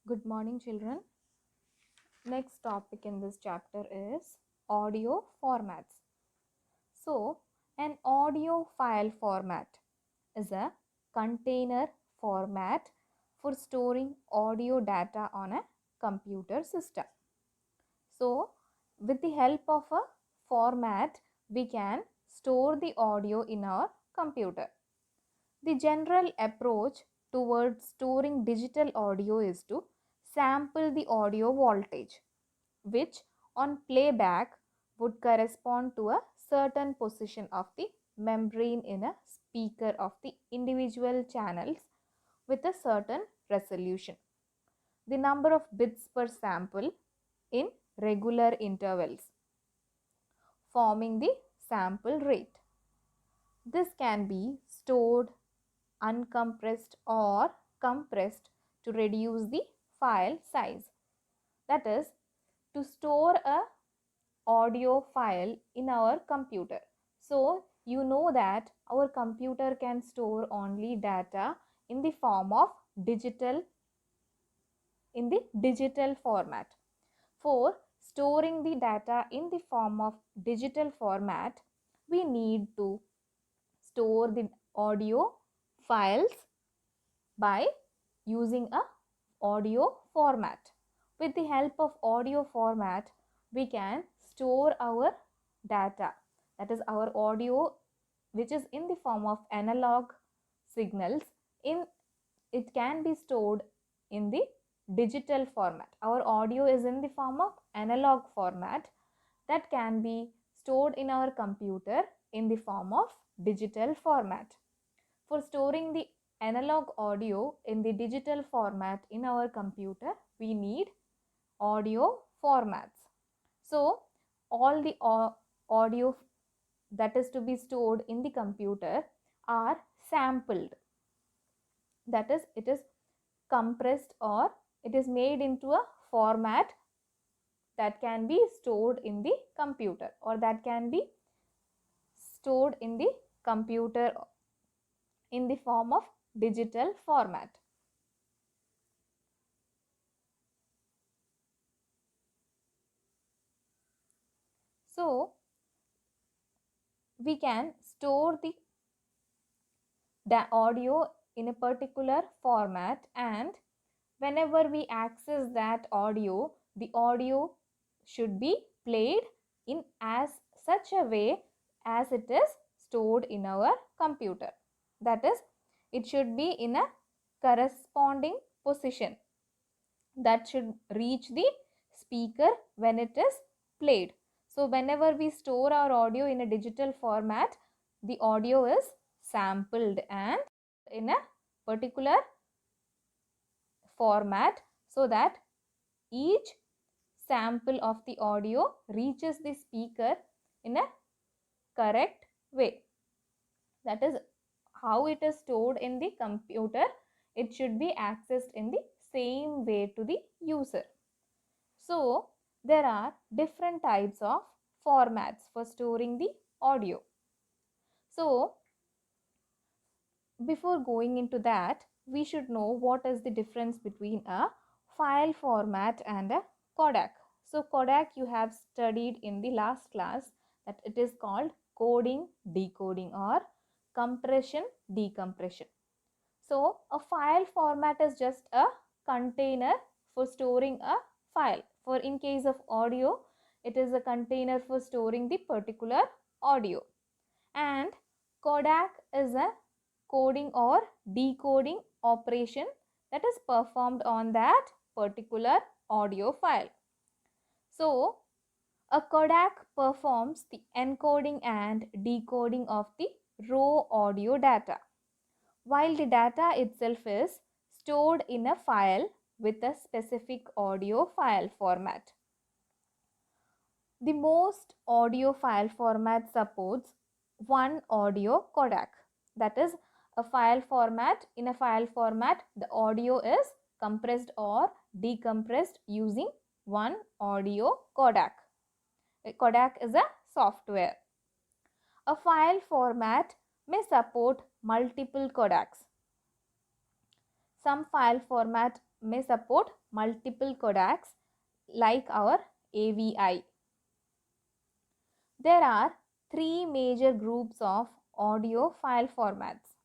Good morning, children. Next topic in this chapter is audio formats. So, an audio file format is a container format for storing audio data on a computer system. So, with the help of a format, we can store the audio in our computer. The general approach towards storing digital audio is to sample the audio voltage, which on playback would correspond to a certain position of the membrane in a speaker of the individual channels with a certain resolution. The number of bits per sample in regular intervals, forming the sample rate. This can be stored uncompressed or compressed to reduce the file size. That is, to store a audio file in our computer. So you know that our computer can store only data in the form of digital format. For storing the data in the form of digital format, we need to store the audio files by using a audio format. With the help of audio format, we can store our data, that is our audio, which is in the form of analog signals. It can be stored in the digital format. Our audio is in the form of analog format that can be stored in our computer in the form of digital format. For storing the analog audio in the digital format in our computer, we need audio formats. So, all the audio that is to be stored in the computer are sampled. That is, it is compressed or it is made into a format that can be stored in the computer, or that can be stored in the computer in the form of digital format. So, we can store the audio in a particular format, and whenever we access that audio, the audio should be played in as such a way as it is stored in our computer. That is, it should be in a corresponding position that should reach the speaker when it is played. So whenever we store our audio in a digital format, the audio is sampled and in a particular format so that each sample of the audio reaches the speaker in a correct way. That is how it is stored in the computer. It should be accessed in the same way to the user. So, there are different types of formats for storing the audio. So, before going into that, we should know what is the difference between a file format and a codec. So, codec you have studied in the last class that it is called coding, decoding, or compression, decompression. So, a file format is just a container for storing a file. For in case of audio, it is a container for storing the particular audio. And codec is a coding or decoding operation that is performed on that particular audio file. So, a codec performs the encoding and decoding of the raw audio data, while the data itself is stored in a file with a specific audio file format. The most audio file format supports one audio codec. That is, a file format. In a file format, the audio is compressed or decompressed using one audio codec. A codec is a software. A file format may support multiple codecs. Some file format may support multiple codecs like our AVI. There are three major groups of audio file formats.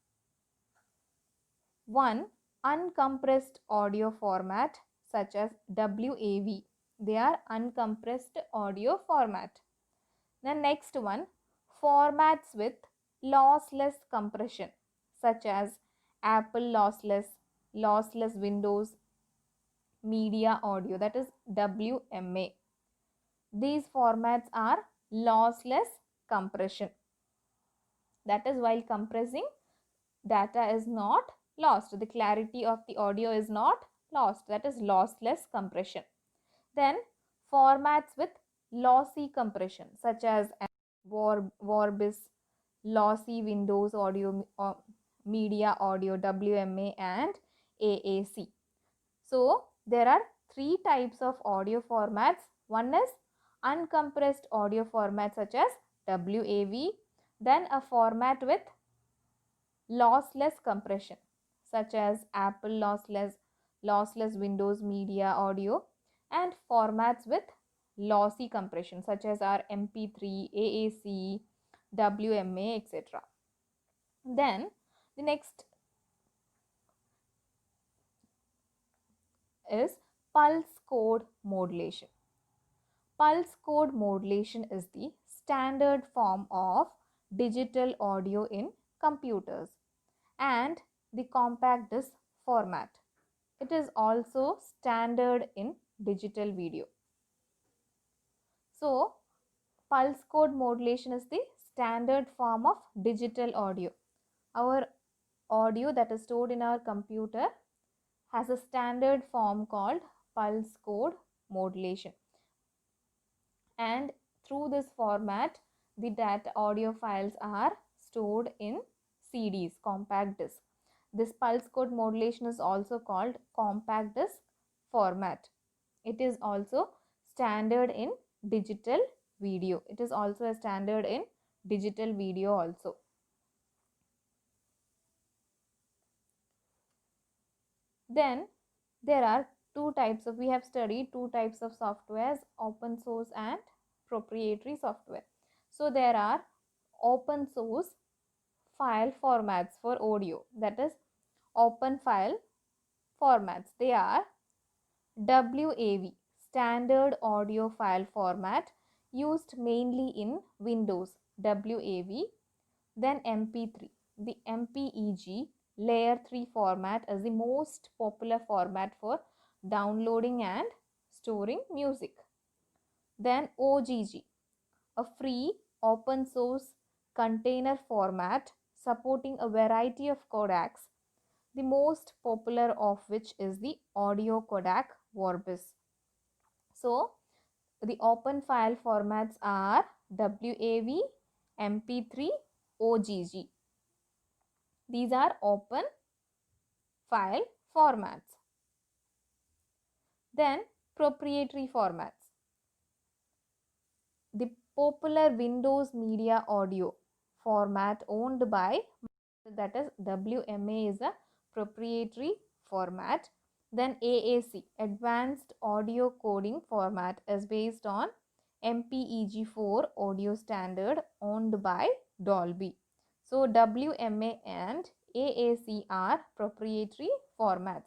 One, uncompressed audio format such as WAV. They are uncompressed audio format. The next one, formats with lossless compression such as Apple lossless, lossless Windows media audio, that is WMA. These formats are lossless compression. That is, while compressing, data is not lost. The clarity of the audio is not lost. That is lossless compression. Then formats with lossy compression such as Vorbis, lossy Windows audio, media audio, WMA and AAC. So there are three types of audio formats. One is uncompressed audio format such as WAV, then a format with lossless compression such as Apple lossless, lossless Windows media audio, and formats with lossy compression such as our MP3, AAC, WMA, etc. Then the next is pulse code modulation. Pulse code modulation is the standard form of digital audio in computers and the compact disc format. It is also standard in digital video. So, pulse code modulation is the standard form of digital audio. Our audio that is stored in our computer has a standard form called pulse code modulation. And through this format, the data audio files are stored in CDs, compact disc. This pulse code modulation is also called compact disc format. It is also standard in digital video. It is also a standard in digital video also. Then there are we have studied two types of softwares, open source and proprietary software. So there are open source file formats for audio, that is open file formats. They are WAV, standard audio file format, used mainly in Windows, WAV. Then MP3, the MPEG layer 3 format is the most popular format for downloading and storing music. Then OGG, a free open source container format supporting a variety of codecs, the most popular of which is the audio codec Vorbis. So the open file formats are WAV, MP3, OGG. These are open file formats. Then proprietary formats. The popular Windows media audio format owned by, that is WMA, is a proprietary format. Then AAC, advanced audio coding format, is based on MPEG-4 audio standard owned by Dolby. So WMA and AAC are proprietary formats.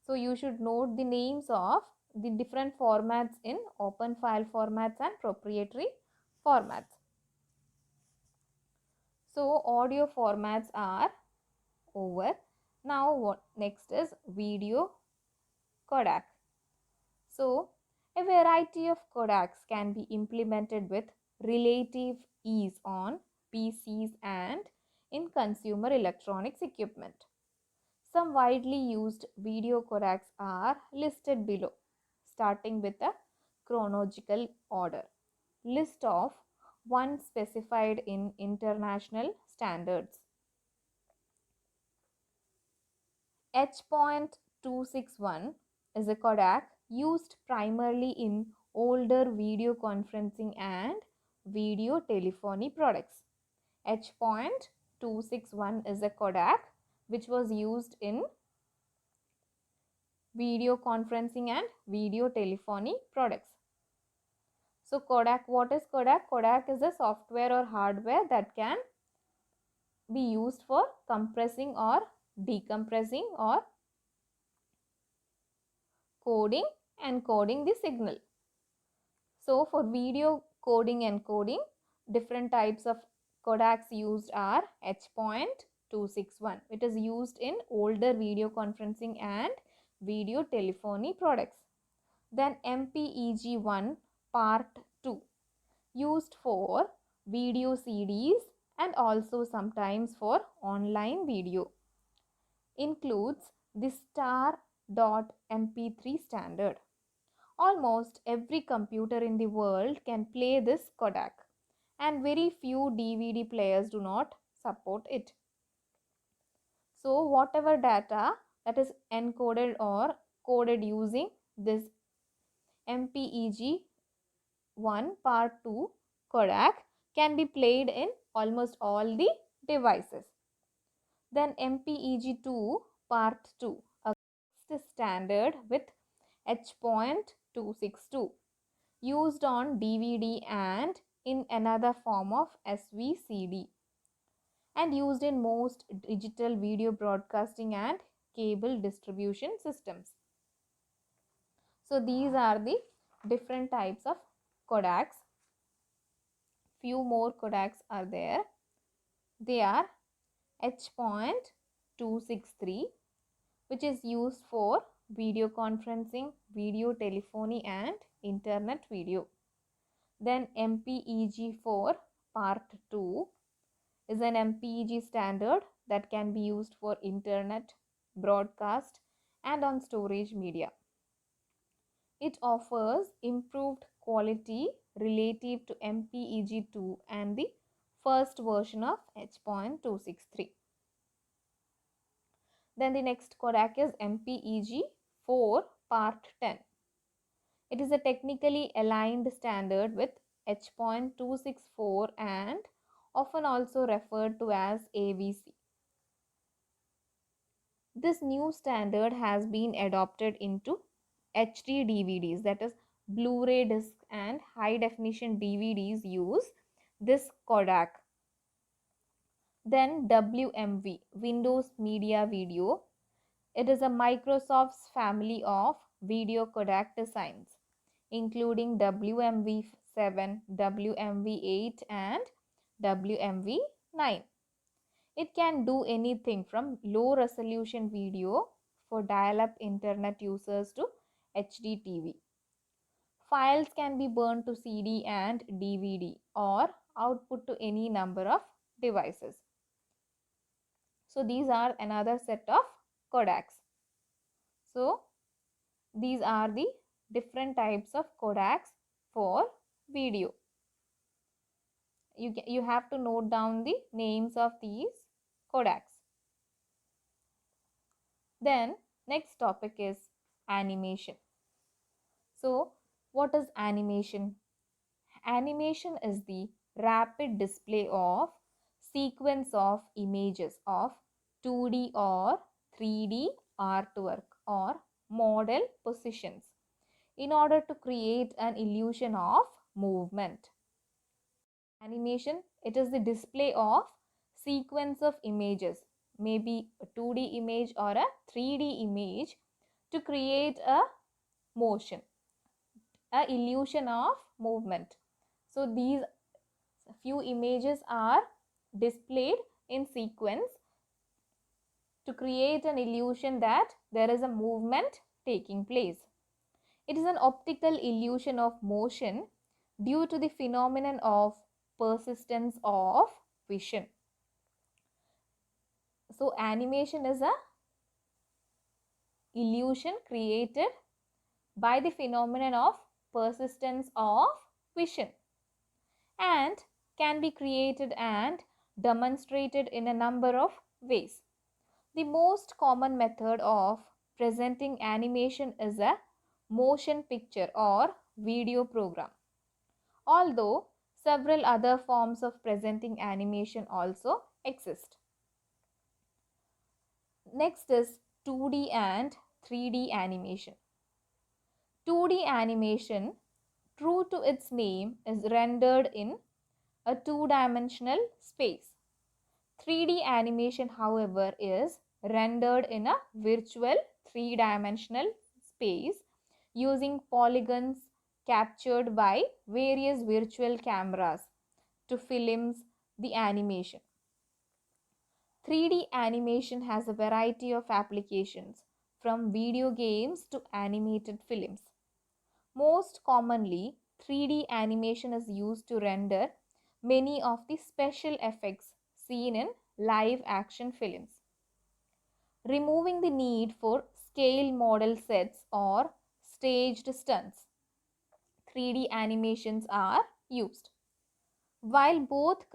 So you should note the names of the different formats in open file formats and proprietary formats. So audio formats are over. Now what next is video codec. So a variety of codecs can be implemented with relative ease on PCs and in consumer electronics equipment. Some widely used video codecs are listed below, starting with a chronological order. List of one specified in international standards. H.261 is a codec used primarily in older video conferencing and video telephony products. H.261 is a codec which was used in video conferencing and video telephony products. So Kodak, what is Kodak? Kodak is a software or hardware that can be used for compressing or decompressing or coding and encoding the signal. So for video coding and encoding, different types of Kodaks used are H.261. It is used in older video conferencing and video telephony products. Then MPEG-1 Part 2, used for video CDs and also sometimes for online video. Includes the star.mp3 standard. Almost every computer in the world can play this Kodak, and very few DVD players do not support it. So whatever data that is encoded or coded using this MPEG-1 Part 2 Kodak can be played in almost all the devices. Then MPEG-2 Part 2, a standard with H.262, used on DVD and in another form of SVCD, and used in most digital video broadcasting and cable distribution systems. So these are the different types of Kodaks. Few more Kodaks are there. They are H.263, which is used for video conferencing, video telephony and internet video. Then MPEG-4 Part 2 is an MPEG standard that can be used for internet, broadcast and on storage media. It offers improved quality relative to MPEG-2 and the first version of H.263. Then the next Kodak is MPEG-4 Part 10. It is a technically aligned standard with H.264 and often also referred to as AVC. This new standard has been adopted into HD DVDs, that is Blu-ray discs and high definition DVDs use this Kodak. Then WMV, Windows Media Video. It is a Microsoft's family of video Kodak designs, including WMV7, WMV8 and WMV9. It can do anything from low resolution video for dial-up internet users to HD TV. Files can be burned to CD and DVD or output to any number of devices. So these are another set of Kodaks. So these are the different types of Kodaks for video. You have to note down the names of these Kodaks. Then next topic is animation. So what is animation? Animation is the rapid display of sequence of images of 2D or 3D artwork or model positions in order to create an illusion of movement. Animation, it is the display of sequence of images, maybe a 2D image or a 3D image, to create a motion, a illusion of movement. So these few images are displayed in sequence to create an illusion that there is a movement taking place. It is an optical illusion of motion due to the phenomenon of persistence of vision. So animation is a illusion created by the phenomenon of persistence of vision and can be created and demonstrated in a number of ways. The most common method of presenting animation is a motion picture or video program, although several other forms of presenting animation also exist. Next is 2D and 3D animation. 2D animation, true to its name, is rendered in a two-dimensional space. 3D animation, however, is rendered in a virtual three-dimensional space using polygons captured by various virtual cameras to film the animation. 3D animation has a variety of applications, from video games to animated films. Most commonly, 3D animation is used to render many of the special effects seen in live action films, removing the need for scale model sets or staged stunts. 3D animations are used. While both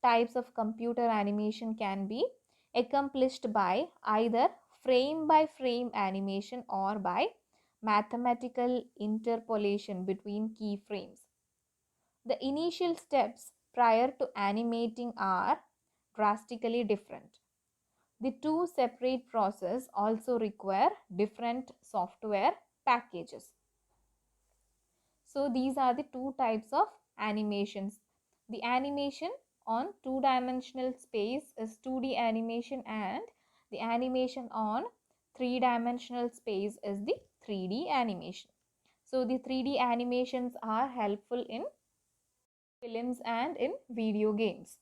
types of computer animation can be accomplished by either frame by frame animation or by mathematical interpolation between keyframes, the initial steps prior to animating are drastically different. The two separate processes also require different software packages. So these are the two types of animations. The animation on two-dimensional space is 2D animation, and the animation on three-dimensional space is the 3D animation. So the 3D animations are helpful in films and in video games.